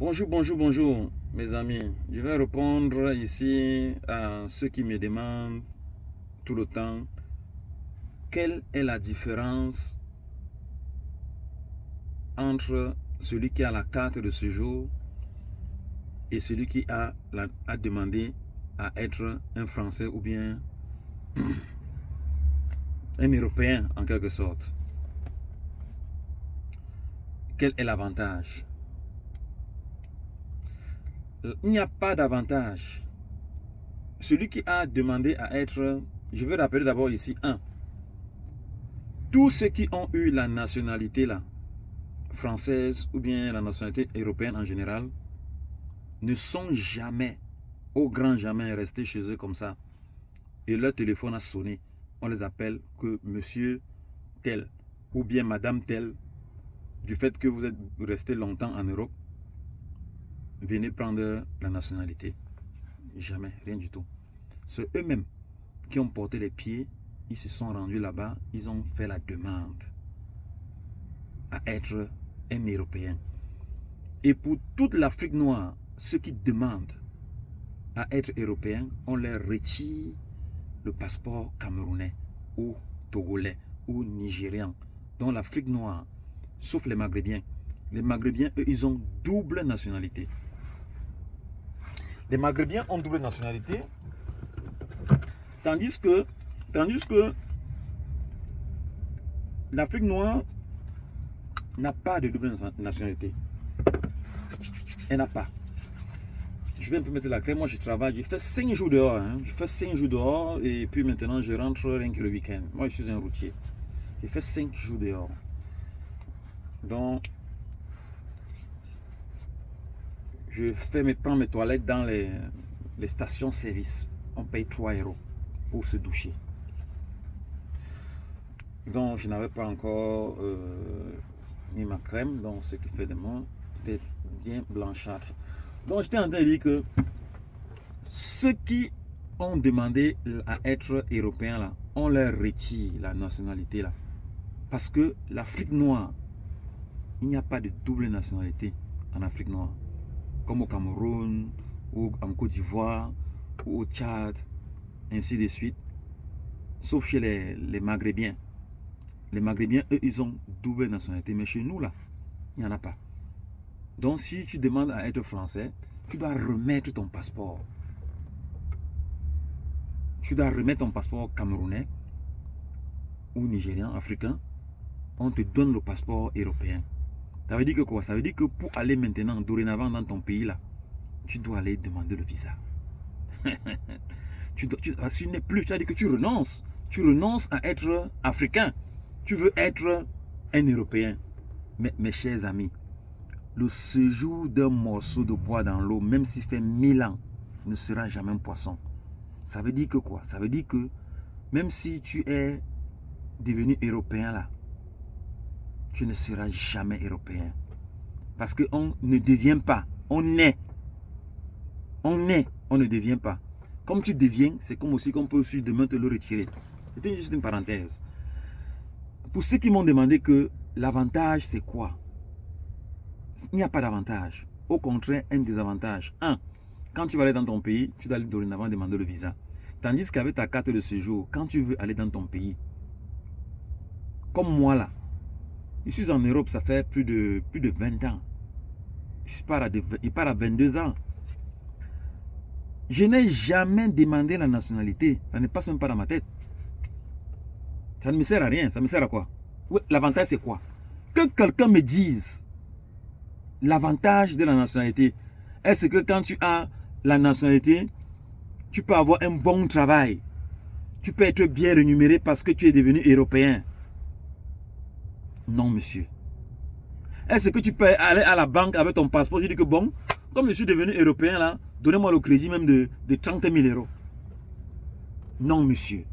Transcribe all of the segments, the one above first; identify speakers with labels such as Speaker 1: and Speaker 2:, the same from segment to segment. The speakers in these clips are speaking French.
Speaker 1: Bonjour, bonjour, bonjour, mes amis. Je vais répondre ici à ceux qui me demandent tout le temps quelle est la différence entre celui qui a la carte de séjour et celui qui a demandé à être un Français ou bien un Européen en quelque sorte. Quel est l'avantage? Il n'y a pas d'avantage. Celui qui a demandé à être, je vais rappeler d'abord ici, tous ceux qui ont eu la nationalité là, française ou bien la nationalité européenne en général, ne sont jamais, au grand jamais, restés chez eux comme ça. Et leur téléphone a sonné. On les appelle que monsieur tel ou bien madame tel, du fait que vous êtes resté longtemps en Europe, venez prendre la nationalité. Jamais, rien du tout. C'est eux-mêmes qui ont porté les pieds, ils se sont rendus là-bas, ils ont fait la demande à être un Européen. Et pour toute l'Afrique noire, ceux qui demandent à être européens, on leur retire le passeport camerounais ou togolais ou nigérian. Dans l'Afrique noire, sauf les Maghrébiens. Les Maghrébiens, eux, ils ont double nationalité. Les Maghrébiens ont double nationalité, tandis que l'Afrique noire n'a pas de double nationalité. Elle n'a pas. Je vais un peu mettre la crème. Moi, je travaille. Je fais 5 jours dehors. Je fais 5 jours dehors et puis maintenant, je rentre rien que le week-end. Moi, je suis un routier. Je fais 5 jours dehors. Donc, je prends mes toilettes dans les stations-service. On paye 3 € pour se doucher. Donc, je n'avais pas encore mis ma crème. Donc, ce qui fait de moi, c'était bien blanchâtre. Donc, j'étais en train de dire que ceux qui ont demandé à être européens, là, on leur retire la nationalité. Là. Parce que l'Afrique noire, il n'y a pas de double nationalité en Afrique noire. Comme au Cameroun, ou en Côte d'Ivoire, ou au Tchad, ainsi de suite. Sauf chez les Maghrébiens. Les Maghrébiens, eux, ils ont double nationalité. Mais chez nous, là, il n'y en a pas. Donc, si tu demandes à être français, tu dois remettre ton passeport. Tu dois remettre ton passeport camerounais ou nigérian, africain. On te donne le passeport européen. Ça veut dire que quoi? Ça veut dire que pour aller maintenant, dorénavant dans ton pays, là, tu dois aller demander le visa. tu n'es plus, ça veut dire que tu renonces. Tu renonces à être africain. Tu veux être un Européen. Mais mes chers amis, le séjour d'un morceau de bois dans l'eau, même s'il fait 1000 ans, ne sera jamais un poisson. Ça veut dire que quoi? Ça veut dire que même si tu es devenu européen là, tu ne seras jamais européen. Parce qu'on ne devient pas. On est. On est. On ne devient pas. Comme tu deviens, c'est comme aussi qu'on peut aussi demain te le retirer. C'était juste une parenthèse. Pour ceux qui m'ont demandé que l'avantage c'est quoi? Il n'y a pas d'avantage. Au contraire, un désavantage. Quand tu vas aller dans ton pays, tu dois aller dorénavant demander le visa. Tandis qu'avec ta carte de séjour, quand tu veux aller dans ton pays, comme moi là, je suis en Europe, ça fait plus de 20 ans. Il part à 22 ans. Je n'ai jamais demandé la nationalité. Ça ne passe même pas dans ma tête. Ça ne me sert à rien. Ça me sert à quoi? Oui, l'avantage c'est quoi? Que quelqu'un me dise l'avantage de la nationalité. Est-ce que quand tu as la nationalité, tu peux avoir un bon travail? Tu peux être bien rémunéré parce que tu es devenu européen? Non, monsieur. Est-ce que tu peux aller à la banque avec ton passeport? Je dis que bon, comme je suis devenu européen là, donnez-moi le crédit même de 30 000 €. Non, monsieur.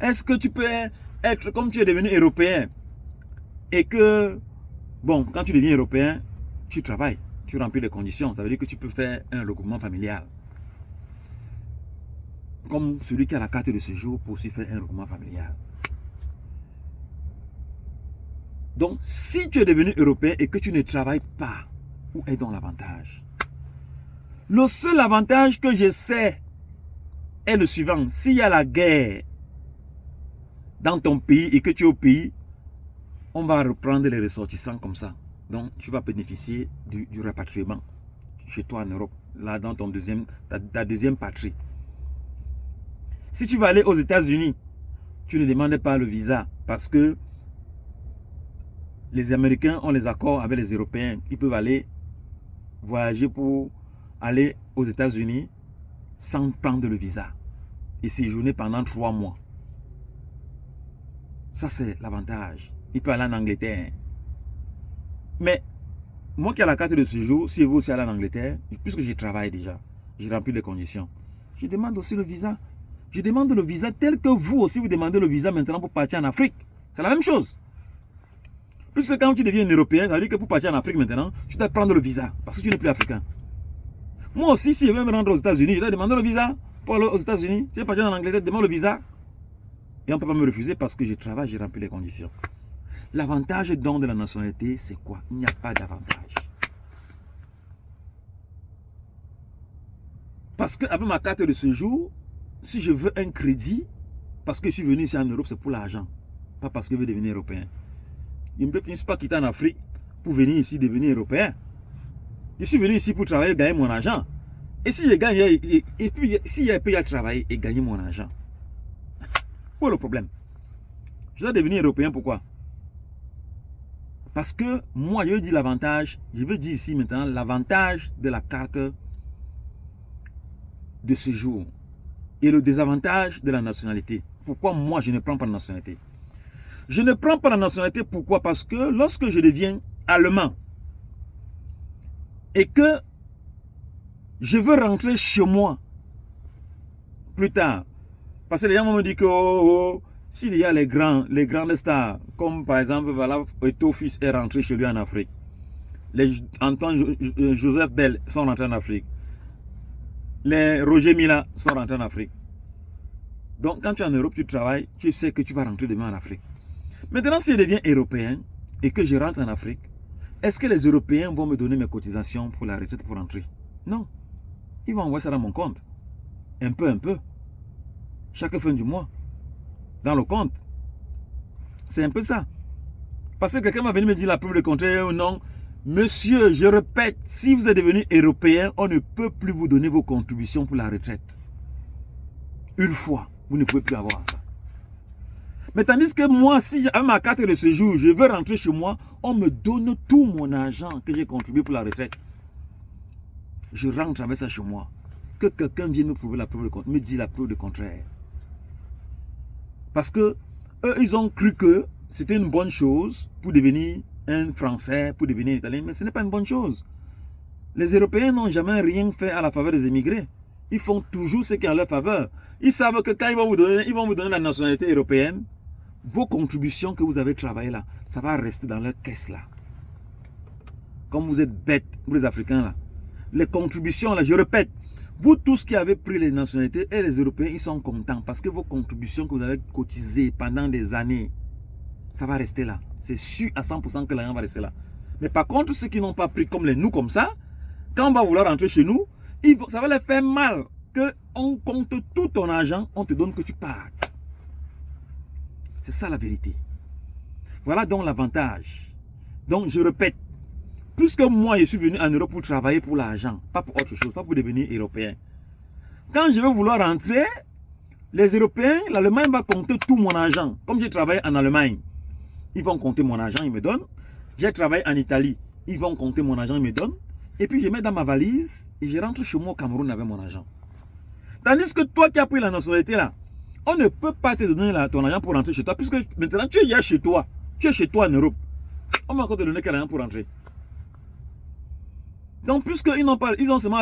Speaker 1: Est-ce que tu peux être, comme tu es devenu européen, et que, bon, quand tu deviens européen, tu travailles, tu remplis les conditions. Ça veut dire que tu peux faire un regroupement familial. Comme celui qui a la carte de séjour pour aussi faire un regroupement familial. Donc, si tu es devenu européen et que tu ne travailles pas, où est donc l'avantage? Le seul avantage que je sais est le suivant. S'il y a la guerre dans ton pays et que tu es au pays, on va reprendre les ressortissants comme ça. Donc, tu vas bénéficier du rapatriement chez toi en Europe, là dans ton ta deuxième patrie. Si tu vas aller aux États-Unis, tu ne demandes pas le visa parce que les Américains ont les accords avec les Européens. Ils peuvent aller voyager pour aller aux États-Unis sans prendre le visa et séjourner pendant 3 mois. Ça, c'est l'avantage. Il peut aller en Angleterre. Mais moi qui ai la carte de séjour, si vous aussi allez en Angleterre, puisque je travaille déjà, j'ai rempli les conditions, je demande aussi le visa. Je demande le visa tel que vous aussi vous demandez le visa maintenant pour partir en Afrique. C'est la même chose. Puisque quand tu deviens un Européen, ça veut dire que pour partir en Afrique maintenant, tu dois prendre le visa parce que tu n'es plus africain. Moi aussi, si je veux me rendre aux États-Unis, je dois demander le visa pour aller aux États-Unis. Si je veux partir en Angleterre, je demande le visa. Et on ne peut pas me refuser parce que je travaille, j'ai rempli les conditions. L'avantage donc de la nationalité, c'est quoi? Il n'y a pas d'avantage. Parce qu'avec ma carte de séjour, si je veux un crédit, parce que je suis venu ici en Europe, c'est pour l'argent. Pas parce que je veux devenir européen. Je ne peux pas quitter en Afrique pour venir ici devenir européen. Je suis venu ici pour travailler, gagner mon argent. Et si je gagne, et puis si je peux travailler et gagner mon argent, où est le problème? Je dois devenir européen, pourquoi? Parce que moi, je dis l'avantage, je veux dire ici maintenant l'avantage de la carte de séjour et le désavantage de la nationalité. Pourquoi moi, je ne prends pas la nationalité? Je ne prends pas la nationalité, pourquoi? Parce que lorsque je deviens allemand et que je veux rentrer chez moi plus tard, parce que les gens me disent que s'il y a les grandes stars, comme par exemple, voilà, Eto'o fils est rentré chez lui en Afrique. Les Antoine Joseph Bell sont rentrés en Afrique. Les Roger Mila sont rentrés en Afrique. Donc, quand tu es en Europe, tu travailles, tu sais que tu vas rentrer demain en Afrique. Maintenant, si je deviens européen et que je rentre en Afrique, est-ce que les Européens vont me donner mes cotisations pour la retraite pour rentrer? Non. Ils vont envoyer ça dans mon compte. Un peu. Chaque fin du mois. Dans le compte. C'est un peu ça. Parce que quelqu'un va venir me dire la preuve de contraire ou non. Monsieur, je répète, si vous êtes devenu européen, on ne peut plus vous donner vos contributions pour la retraite. Une fois, vous ne pouvez plus avoir ça. Mais tandis que moi, si j'ai ma carte de séjour, je veux rentrer chez moi, on me donne tout mon argent que j'ai contribué pour la retraite. Je rentre avec ça chez moi. Que quelqu'un vienne me prouver la preuve de contraire, me dit la preuve de contraire. Parce que eux, ils ont cru que c'était une bonne chose pour devenir un Français, pour devenir un Italien, mais ce n'est pas une bonne chose. Les Européens n'ont jamais rien fait à la faveur des émigrés. Ils font toujours ce qui est en leur faveur. Ils savent que quand ils vont vous donner la nationalité européenne, vos contributions que vous avez travaillées là, ça va rester dans leur caisse là. Comme vous êtes bêtes, vous les Africains là. Les contributions là, je répète, vous tous qui avez pris les nationalités et les Européens, ils sont contents parce que vos contributions que vous avez cotisées pendant des années, ça va rester là. C'est sûr à 100% que l'argent va rester là. Mais par contre, ceux qui n'ont pas pris comme nous comme ça, quand on va vouloir rentrer chez nous, ça va leur faire mal qu'on compte tout ton argent, on te donne que tu partes. C'est ça la vérité. Voilà donc l'avantage. Donc je répète, puisque moi je suis venu en Europe pour travailler pour l'argent, pas pour autre chose, pas pour devenir européen. Quand je vais vouloir rentrer, les Européens, l'Allemagne va compter tout mon argent. Comme j'ai travaillé en Allemagne, ils vont compter mon argent, ils me donnent. J'ai travaillé en Italie, ils vont compter mon argent, ils me donnent. Et puis je mets dans ma valise et je rentre chez moi au Cameroun avec mon argent. Tandis que toi qui as pris la nationalité là, on ne peut pas te donner ton argent pour rentrer chez toi, puisque maintenant tu es chez toi. Tu es chez toi en Europe. On m'a encore donné quel argent pour rentrer. Donc, puisqu'ils n'ont pas, ils ont seulement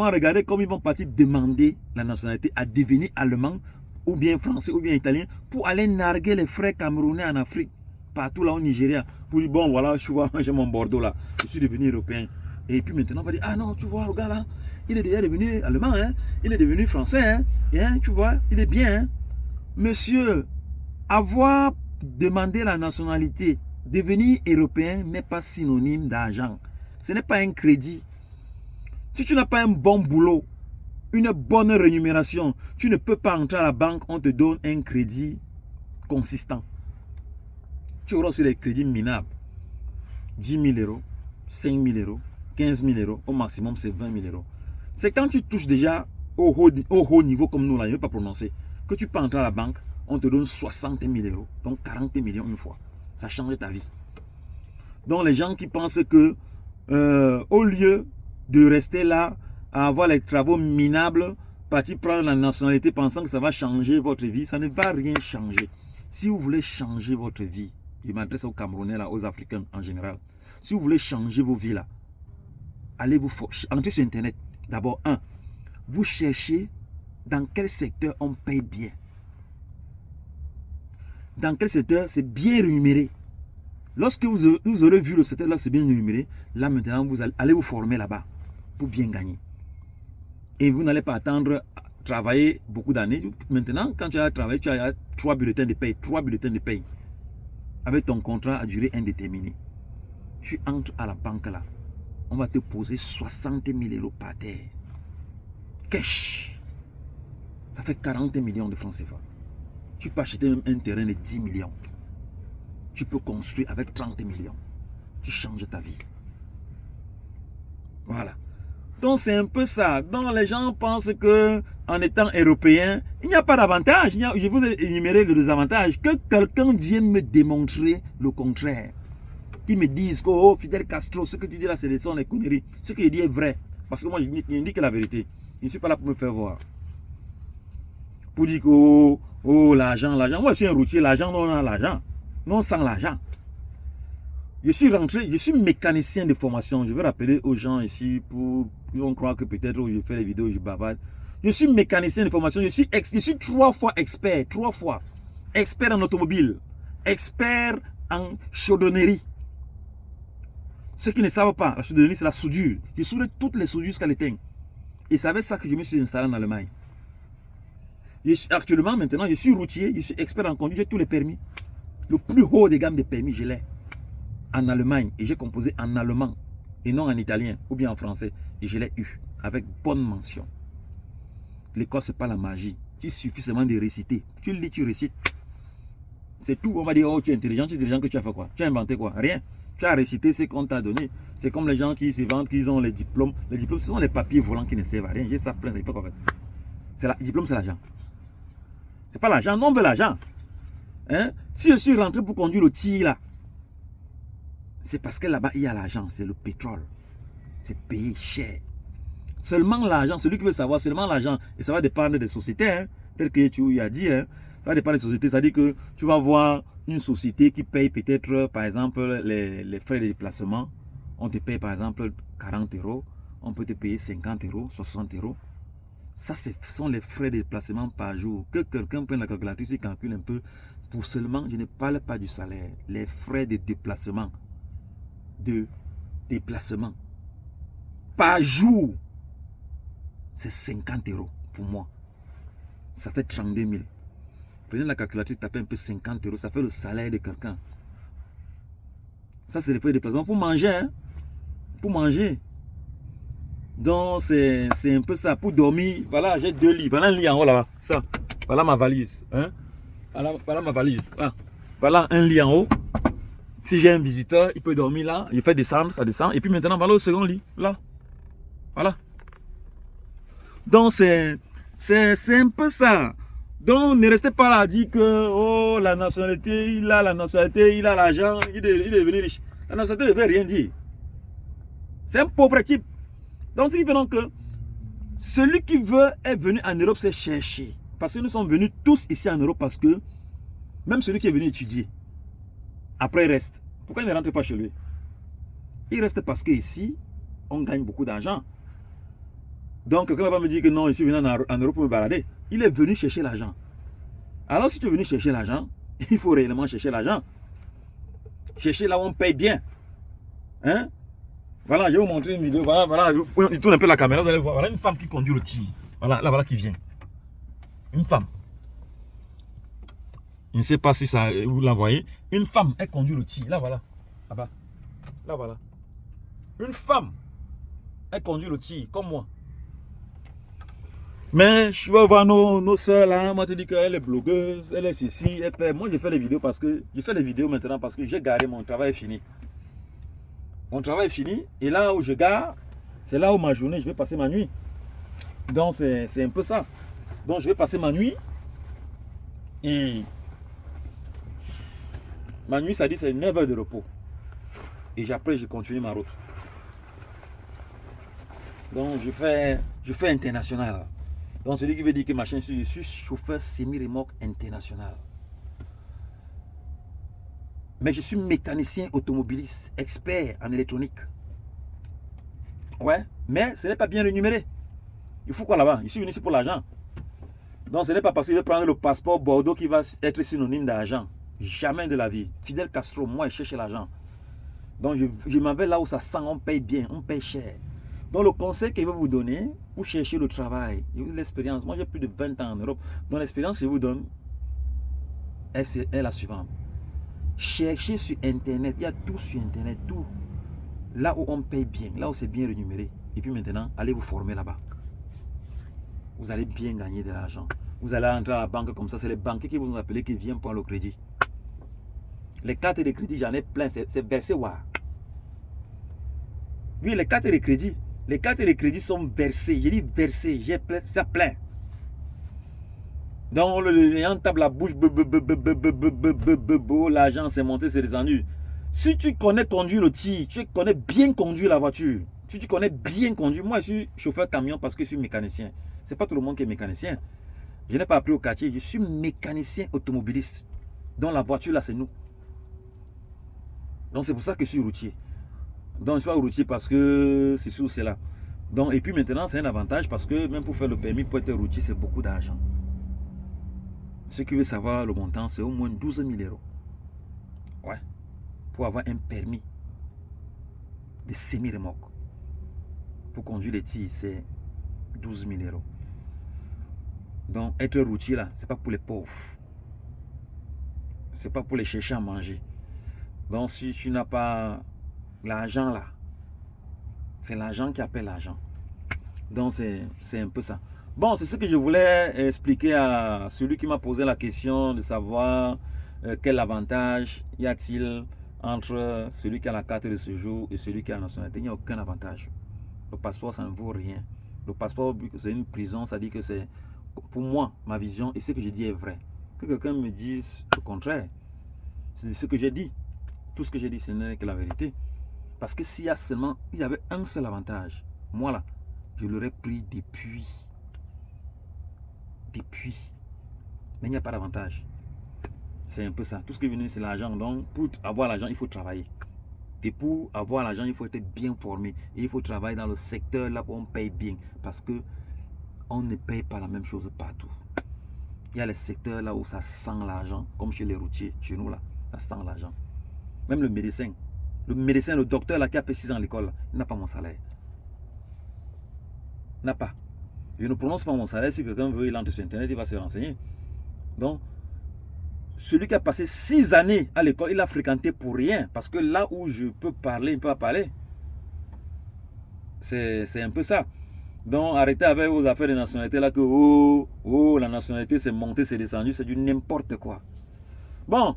Speaker 1: regardé comme ils vont partir demander la nationalité à devenir allemand, ou bien français, ou bien italien, pour aller narguer les frères camerounais en Afrique, partout là au Nigeria, pour dire, bon voilà, tu vois, j'ai mon Bordeaux là, je suis devenu européen. Et puis maintenant, on va dire, ah non, tu vois, le gars là, il est déjà devenu allemand, hein, il est devenu français, hein, et, hein, tu vois, il est bien. Hein. Monsieur, avoir demandé la nationalité Devenir européen n'est pas synonyme d'argent. Ce n'est pas un crédit. Si tu n'as pas un bon boulot, une bonne rémunération, tu ne peux pas entrer à la banque, on te donne un crédit consistant. Tu auras aussi les crédits minables. 10 000 euros, 5 000 euros, 15 000 euros, au maximum c'est 20 000 euros. C'est quand tu touches déjà au haut niveau comme nous là, je ne vais pas prononcer, que tu peux entrer à la banque, on te donne 60 000 euros, donc 40 millions une fois. Ça change ta vie. Donc les gens qui pensent que au lieu de rester là à avoir les travaux minables, partir prendre la nationalité pensant que ça va changer votre vie, ça ne va rien changer. Si vous voulez changer votre vie, je m'adresse aux Camerounais, là, aux Africains en général. Si vous voulez changer vos vies là, allez vous entrez sur Internet. D'abord, vous cherchez dans quel secteur on paye bien. Dans quel secteur c'est bien rémunéré. Lorsque vous aurez vu le secteur là c'est bien rémunéré, là maintenant vous allez vous former là-bas pour bien gagner. Et vous n'allez pas attendre à travailler beaucoup d'années. Maintenant, quand tu as travaillé, tu as 3 bulletins de paye. 3 bulletins de paye. Avec ton contrat à durée indéterminée. Tu entres à la banque là. On va te poser 60 000 euros par terre. Cash. Ça fait 40 millions de francs CFA. Tu peux acheter même un terrain de 10 millions. Tu peux construire avec 30 millions. Tu changes ta vie. Voilà. Donc c'est un peu ça. Donc les gens pensent que en étant européen, il n'y a pas d'avantage. Je vous ai énuméré les désavantages. Que quelqu'un vienne me démontrer le contraire. Qui me disent que oh, Fidel Castro, ce que tu dis là, c'est des conneries. Ce que je dis est vrai. Parce que moi, je dis que la vérité. Je ne suis pas là pour me faire voir. Pour dire que oh l'argent. Moi, je suis un routier. L'argent, non, on a l'argent. Non, sans l'argent. Je suis rentré, je suis mécanicien de formation. Je vais rappeler aux gens ici pour on croit que peut-être je fais les vidéos, je bavarde. Je suis mécanicien de formation. Je suis 3 fois expert. 3 fois. Expert en automobile. Expert en chaudronnerie. Ceux qui ne savent pas, la chaudronnerie, c'est la soudure. Je soude toutes les soudures jusqu'à l'éteindre. Et c'est avec ça que je me suis installé en Allemagne. Actuellement, maintenant, je suis routier, je suis expert en conduite, j'ai tous les permis. Le plus haut des gammes de permis, je l'ai. En Allemagne. Et j'ai composé en allemand. Et non en italien ou bien en français. Et je l'ai eu. Avec bonne mention. L'école, ce n'est pas la magie. Il suffit seulement de réciter. Tu lis, tu récites. C'est tout. On va dire, oh, tu es intelligent que tu as fait quoi? Tu as inventé quoi? Rien. Tu as récité ce qu'on t'a donné. C'est comme les gens qui se vendent, qui ont les diplômes. Les diplômes, ce sont les papiers volants qui ne servent à rien. J'ai ça plein, ça fait quoi en fait? Le diplôme, c'est l'argent. C'est pas l'argent. Non, on veut l'argent. Hein? Si je suis rentré pour conduire le tir là, c'est parce que là-bas, il y a l'argent. C'est le pétrole. C'est payé cher. Seulement l'argent, celui qui veut savoir, seulement l'argent. Et ça va dépendre des sociétés. Hein, tel que tu as dit. Hein, ça va dépendre des sociétés. C'est-à-dire que tu vas voir une société qui paye peut-être, par exemple, les frais de déplacement. On te paye, par exemple, 40 euros. On peut te payer 50 euros, 60 euros. Ça, ce sont les frais de déplacement par jour. Que quelqu'un prenne la calculatrice et calcule un peu. Pour seulement, je ne parle pas du salaire. Les frais de déplacement. Par jour, c'est 50 euros pour moi. Ça fait 32 000. Prenez la calculatrice, tapez un peu 50 euros, ça fait le salaire de quelqu'un. Ça, c'est les frais de déplacement pour manger. Hein? Pour manger. Donc, c'est un peu ça. Pour dormir, voilà, j'ai 2 lits. Voilà un lit en haut là-bas. Ça. Voilà ma valise. Hein? Voilà ma valise. Ah. Voilà un lit en haut. Si j'ai un visiteur, il peut dormir là. Je fais descendre, ça descend. Et puis maintenant, voilà au second lit. Là. Voilà. Donc, c'est un peu ça. Donc, ne restez pas là à dire que oh, la nationalité, il a l'argent, il est devenu riche. La nationalité ne veut rien dire. C'est un pauvre type. Donc, ce qui fait donc que celui qui veut est venu en Europe, c'est chercher. Parce que nous sommes venus tous ici en Europe parce que même celui qui est venu étudier, après il reste. Pourquoi il ne rentre pas chez lui? Il reste parce qu'ici, on gagne beaucoup d'argent. Donc, quelqu'un va me dire que non, je suis venu en Europe pour me balader. Il est venu chercher l'argent. Alors, si tu es venu chercher l'argent, il faut réellement chercher l'argent. Chercher là où on paye bien. Hein? Voilà, je vais vous montrer une vidéo. Voilà, je tourne un peu la caméra, vous allez voir. Voilà une femme qui conduit le tir. Voilà, là, voilà qui vient. Une femme. Je ne sais pas si ça, vous la voyez. Une femme, elle conduit le tir. Là, voilà. Là-bas. Là, voilà. Une femme, elle conduit le tir, comme moi. Mais je vais voir nos soeurs là. Moi, je te dis qu'elle est blogueuse, elle est ceci, elle fait. Moi, je fais les vidéos parce que. Je fais les vidéos maintenant parce que j'ai garé, mon travail est fini. Mon travail est fini. Et là où je gare, c'est là où ma journée, je vais passer ma nuit. Donc, c'est un peu ça. Donc, je vais passer ma nuit. Et ma nuit, ça dit c'est 9 heures de repos. Et après, je continue ma route. Donc, je fais international. Donc, celui qui veut dire que ma chaîne, je suis chauffeur semi-remorque international. Mais je suis mécanicien automobiliste, expert en électronique. Ouais, mais ce n'est pas bien rémunéré. Il faut quoi là-bas? Je suis venu ici pour l'argent. Donc, ce n'est pas parce que je vais prendre le passeport Bordeaux qui va être synonyme d'argent. Jamais de la vie. Fidel Castro, moi, je cherche l'argent. Donc, je m'en vais là où ça sent, on paye bien, on paye cher. Donc, le conseil que je vais vous donner pour chercher le travail, l'expérience, moi j'ai plus de 20 ans en Europe. Donc, l'expérience que je vous donne est la suivante. Cherchez sur Internet, il y a tout sur Internet, tout. Là où on paye bien, là où c'est bien rémunéré. Et puis maintenant, allez vous former là-bas. Vous allez bien gagner de l'argent. Vous allez entrer à la banque comme ça, c'est les banquiers qui vous ont appelé qui viennent prendre le crédit. Les cartes de crédit, j'en ai plein, c'est versé. Oui, les cartes de crédit. Les cartes de crédit sont versées. J'ai dit versées, j'ai ça plein. Donc, on tape la bouche, l'argent s'est monté, c'est descendu. Si tu connais conduire le tir, tu connais bien conduire la voiture, si tu connais bien conduire, moi je suis chauffeur camion parce que je suis mécanicien. C'est pas tout le monde qui est mécanicien. Je n'ai pas appris au quartier, je suis mécanicien automobiliste. Donc la voiture là, c'est nous. Donc c'est pour ça que je suis routier. Donc je ne suis pas routier parce que c'est sûr, c'est là. Donc, et puis maintenant, c'est un avantage parce que même pour faire le permis, pour être routier, c'est beaucoup d'argent. Ce qui veut savoir le montant, c'est au moins 12 000 euros. Ouais. Pour avoir un permis de semi-remorque. Pour conduire les tirs, c'est 12 000 euros. Donc, être routier là, c'est pas pour les pauvres. C'est pas pour les chercher à manger. Donc, si tu n'as pas l'argent là, c'est l'argent qui appelle l'argent. Donc, c'est un peu ça. Bon, c'est ce que je voulais expliquer à celui qui m'a posé la question de savoir quel avantage y a-t-il entre celui qui a la carte de séjour et celui qui a la nationalité. Il n'y a aucun avantage. Le passeport, ça ne vaut rien. Le passeport, c'est une prison, ça dit que c'est, pour moi, ma vision, et ce que je dis est vrai. Que quelqu'un me dise le contraire, c'est ce que j'ai dit. Tout ce que j'ai dit, ce n'est que la vérité. Parce que s'il y a seulement, il y avait un seul avantage, moi là, je l'aurais pris depuis. Mais il n'y a pas d'avantage. C'est un peu ça. Tout ce qui est venu, c'est l'argent. Donc, pour avoir l'argent, il faut travailler. Et pour avoir l'argent, il faut être bien formé. Et il faut travailler dans le secteur là où on paye bien. Parce que on ne paye pas la même chose partout. Il y a les secteurs là où ça sent l'argent. Comme chez les routiers, chez nous là, ça sent l'argent. Même le médecin. Le docteur là qui a fait 6 ans à l'école, il n'a pas mon salaire. N'a pas. Je ne prononce pas mon salaire. Si quelqu'un veut, il entre sur Internet, il va se renseigner. Donc, celui qui a passé 6 années à l'école, il a fréquenté pour rien. Parce que là où je peux parler, il ne peut pas parler. C'est un peu ça. Donc, arrêtez avec vos affaires de nationalité là que, la nationalité c'est monté, c'est descendu, c'est du n'importe quoi. Bon,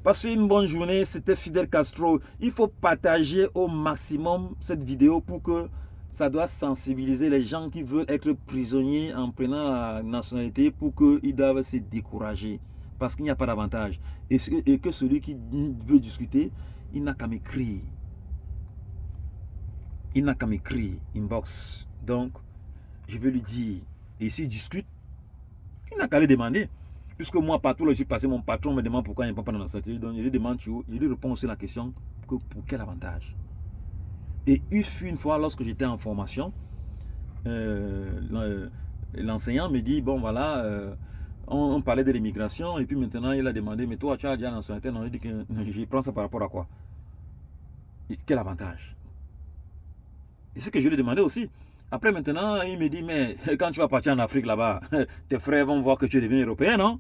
Speaker 1: passez une bonne journée. C'était Fidel Castro. Il faut partager au maximum cette vidéo pour que ça doit sensibiliser les gens qui veulent être prisonniers en prenant la nationalité pour qu'ils doivent se décourager. Parce qu'il n'y a pas d'avantage. Et que celui qui veut discuter, il n'a qu'à m'écrire. Il n'a qu'à m'écrire, inbox. Donc, je vais lui dire, et s'il discute, il n'a qu'à le demander. Puisque moi, partout là, je suis passé, mon patron me demande pourquoi il n'y a pas de nationalité. Donc, je lui demande, je lui réponds aussi la question, pour quel avantage. Et une fois, lorsque j'étais en formation, l'enseignant me dit, bon voilà, on parlait de l'immigration, et puis maintenant il a demandé, mais toi tu as déjà la nationalité? Non, il dit que je prends ça par rapport à quoi? Et quel avantage? Et ce que je lui ai demandé aussi. Après maintenant, il me dit, mais quand tu vas partir en Afrique là-bas, tes frères vont voir que tu es devenu européen, non?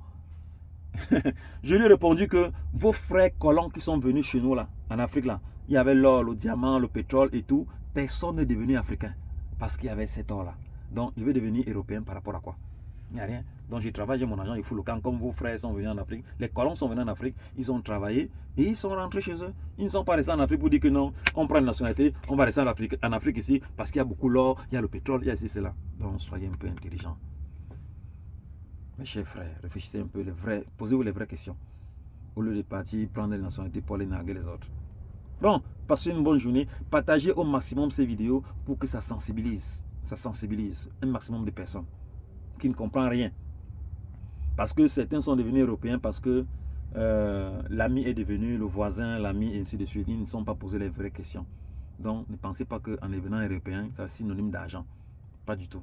Speaker 1: Je lui ai répondu que vos frères colons qui sont venus chez nous là, en Afrique là, il y avait l'or, le diamant, le pétrole et tout. Personne n'est devenu africain parce qu'il y avait cet or là. Donc je vais devenir européen par rapport à quoi? Il n'y a rien. Donc je travaille, j'ai mon argent, il fout le camp. Comme vos frères sont venus en Afrique, les colons sont venus en Afrique, ils ont travaillé et ils sont rentrés chez eux. Ils ne sont pas restés en Afrique pour dire que non, on prend une nationalité, on va rester en Afrique ici parce qu'il y a beaucoup l'or, il y a le pétrole, il y a ceci, cela. Donc soyez un peu intelligents. Mes chers frères, réfléchissez un peu, posez-vous les vraies questions. Au lieu de partir prendre les nationalités pour aller narguer les autres. Bon, passez une bonne journée. Partagez au maximum ces vidéos pour que ça sensibilise un maximum de personnes qui ne comprennent rien. Parce que certains sont devenus européens parce que l'ami est devenu le voisin, l'ami, et ainsi de suite. Ils ne sont pas posés les vraies questions. Donc, ne pensez pas qu'en devenant européen, c'est synonyme d'argent. Pas du tout.